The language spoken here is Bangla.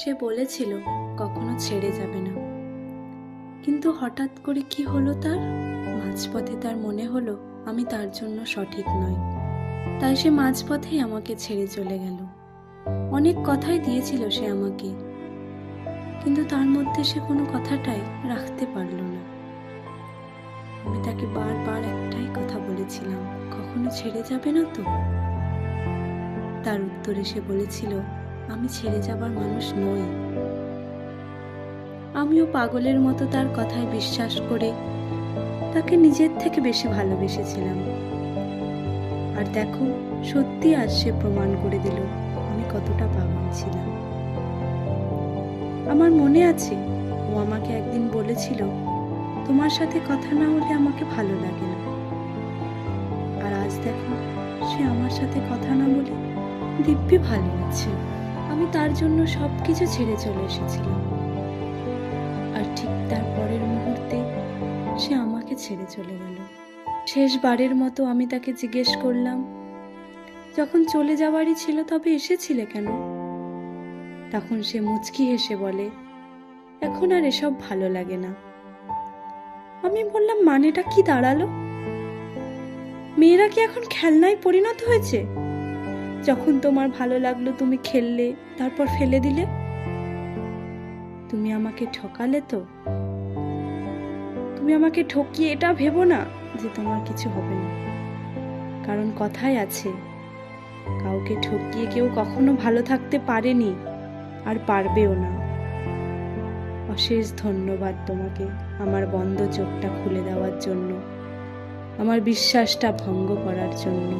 সে বলেছিল কখনো ছেড়ে যাবে না, কিন্তু হঠাৎ করে কি হলো তার মাঝপথে তার মনে হলো আমি তার জন্য সঠিক নই। তাই সে মাঝপথেই আমাকে ছেড়ে চলে গেল। অনেক কথাই দিয়েছিল সে আমাকে, কিন্তু তার মধ্যে সে কোনো কথাটাই রাখতে পারল না। আমি তাকে বারবার একটাই কথা বলেছিলাম, কখনো ছেড়ে যাবে না তো? তার উত্তরে সে বলেছিল আমি ছেড়ে যাবার মানুষ নই। আমিও পাগলের মতো তার কথায় বিশ্বাস করে তাকে নিজের থেকে বেশি ভালোবেসেছিলাম। আর দেখো, সত্যি আজ সে প্রমাণ করে দিল আমি কতটা পাগল ছিলাম। আমার মনে আছে ও আমাকে একদিন বলেছিল, তোমার সাথে কথা না হলে আমাকে ভালো লাগে না। আর আজ দেখো, সে আমার সাথে কথা না বলে দিব্যি ভালো আছে। আমি তার জন্য সবকিছু ছেড়ে চলে এসেছিলাম, আর ঠিক তার পরের মুহূর্তে সে আমাকে ছেড়ে চলে গেল। শেষবারের মতো আমি তাকে জিজ্ঞেস করলাম, যখন চলে যাওয়ারই ছিল তবে এসেছিলে কেন? তখন সে মুচকি হেসে বলে, এখন আর এসব ভালো লাগে না। আমি বললাম, মানেটা কি দাঁড়ালো? মেয়েরা কি এখন খেলনায় পরিণত হয়েছে? যখন তোমার ভালো লাগলো তুমি খেললে, তারপর ফেলে দিলে। তুমি আমাকে ঠকালে তো। তুমি আমাকে ঠকিয়ে এটা ভেবো না যে তোমার কিছু হবে না, কারণ কথায় আছে, কাউকে ঠকিয়ে কেউ কখনো ভালো থাকতে পারেনি আর পারবেও না। অশেষ ধন্যবাদ তোমাকে আমার বন্ধ চোখটা খুলে দেওয়ার জন্য, আমার বিশ্বাসটা ভঙ্গ করার জন্য।